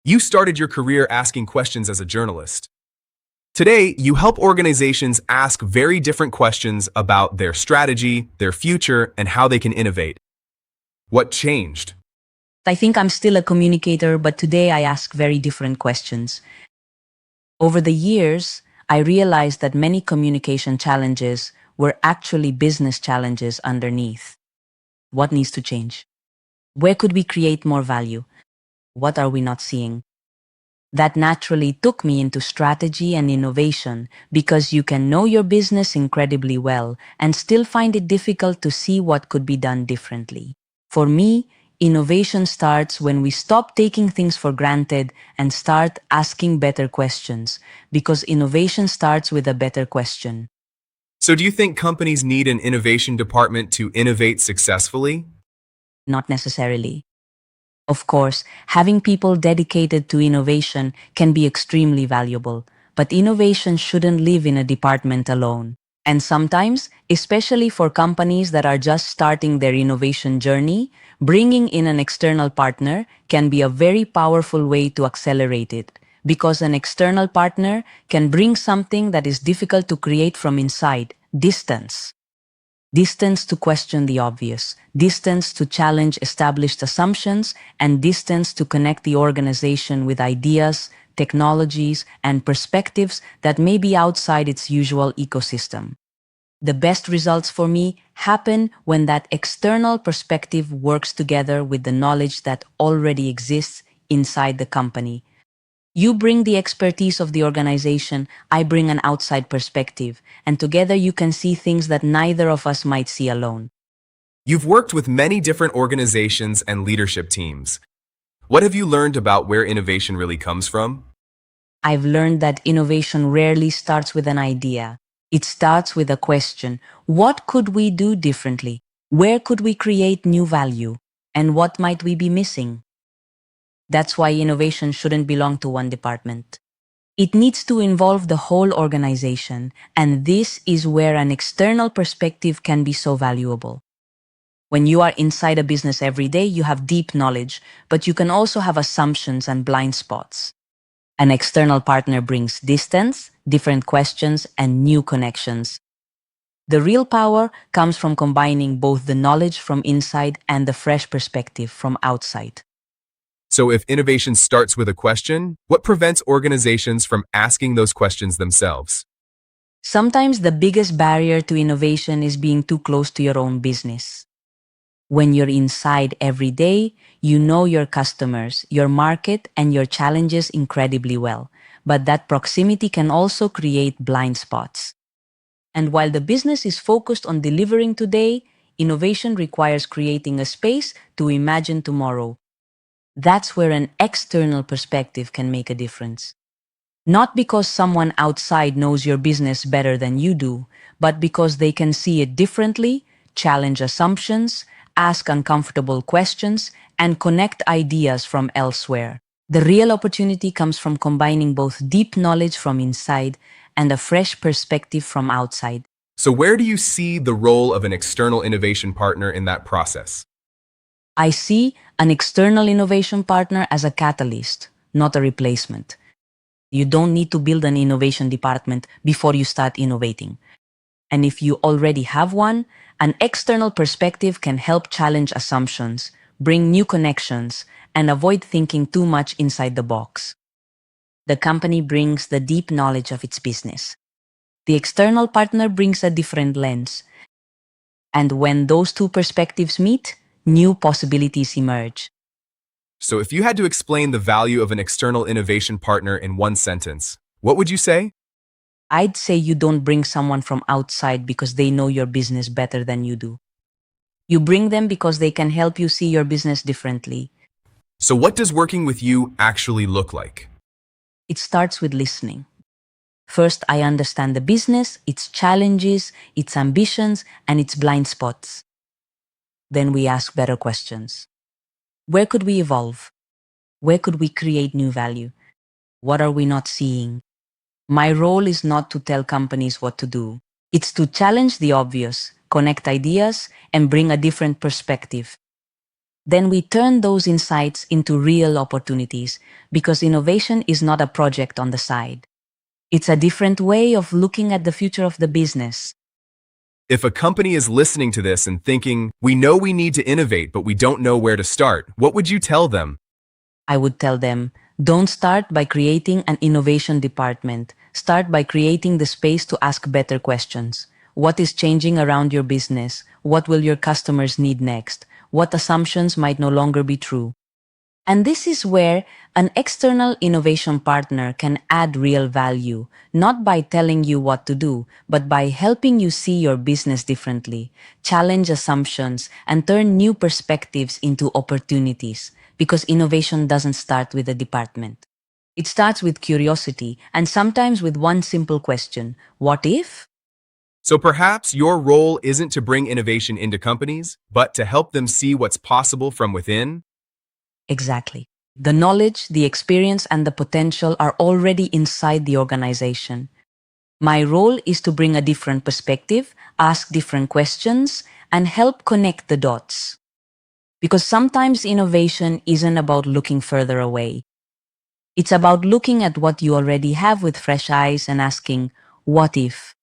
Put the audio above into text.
You started your career asking questions as a journalist. Today, you help organizations ask very different questions about their strategy, their future, and how they can innovate. What changed? I think I'm still a communicator, but today I ask very different questions. Over the years, I realized that many communication challenges were actually business challenges underneath. What needs to change? Where could we create more value? What are we not seeing? That naturally took me into strategy and innovation because you can know your business incredibly well and still find it difficult to see what could be done differently. For me, innovation starts when we stop taking things for granted and start asking better questions, because innovation starts with a better question. So do you think companies need an innovation department to innovate successfully? Not necessarily. Of course, having people dedicated to innovation can be extremely valuable, but innovation shouldn't live in a department alone. And sometimes, especially for companies that are just starting their innovation journey, bringing in an external partner can be a very powerful way to accelerate it, because an external partner can bring something that is difficult to create from inside: distance. Distance to question the obvious, distance to challenge established assumptions, and distance to connect the organization with ideas, technologies, and perspectives that may be outside its usual ecosystem. The best results for me happen when that external perspective works together with the knowledge that already exists inside the company. You bring the expertise of the organization, I bring an outside perspective, and together you can see things that neither of us might see alone. You've worked with many different organizations and leadership teams. What have you learned about where innovation really comes from? I've learned that innovation rarely starts with an idea. It starts with a question: what could we do differently? Where could we create new value? And what might we be missing? That's why innovation shouldn't belong to one department. It needs to involve the whole organization, and this is where an external perspective can be so valuable. When you are inside a business every day, you have deep knowledge, but you can also have assumptions and blind spots. An external partner brings distance, different questions, and new connections. The real power comes from combining both the knowledge from inside and the fresh perspective from outside. So if innovation starts with a question, what prevents organizations from asking those questions themselves? Sometimes the biggest barrier to innovation is being too close to your own business. When you're inside every day, you know your customers, your market, and your challenges incredibly well. But that proximity can also create blind spots. And while the business is focused on delivering today, innovation requires creating a space to imagine tomorrow. That's where an external perspective can make a difference. Not because someone outside knows your business better than you do, but because they can see it differently, challenge assumptions, ask uncomfortable questions, and connect ideas from elsewhere. The real opportunity comes from combining both deep knowledge from inside and a fresh perspective from outside. So where do you see the role of an external innovation partner in that process? I see an external innovation partner as a catalyst, not a replacement. You don't need to build an innovation department before you start innovating. And if you already have one, an external perspective can help challenge assumptions, bring new connections, and avoid thinking too much inside the box. The company brings the deep knowledge of its business. The external partner brings a different lens. And when those two perspectives meet, new possibilities emerge. So if you had to explain the value of an external innovation partner in one sentence, what would you say? I'd say you don't bring someone from outside because they know your business better than you do. You bring them because they can help you see your business differently. So what does working with you actually look like? It starts with listening. First, I understand the business, its challenges, its ambitions, and its blind spots. Then we ask better questions. Where could we evolve? Where could we create new value? What are we not seeing? My role is not to tell companies what to do. It's to challenge the obvious, connect ideas, and bring a different perspective. Then we turn those insights into real opportunities because innovation is not a project on the side. It's a different way of looking at the future of the business. If a company is listening to this and thinking, we know we need to innovate, but we don't know where to start, what would you tell them? I would tell them, don't start by creating an innovation department. Start by creating the space to ask better questions. What is changing around your business? What will your customers need next? What assumptions might no longer be true? And this is where an external innovation partner can add real value, not by telling you what to do, but by helping you see your business differently, challenge assumptions, and turn new perspectives into opportunities. Because innovation doesn't start with a department. It starts with curiosity and sometimes with one simple question: what if? So perhaps your role isn't to bring innovation into companies, but to help them see what's possible from within. Exactly. The knowledge, the experience, and the potential are already inside the organization. My role is to bring a different perspective, ask different questions, and help connect the dots. Because sometimes innovation isn't about looking further away. It's about looking at what you already have with fresh eyes and asking, what if?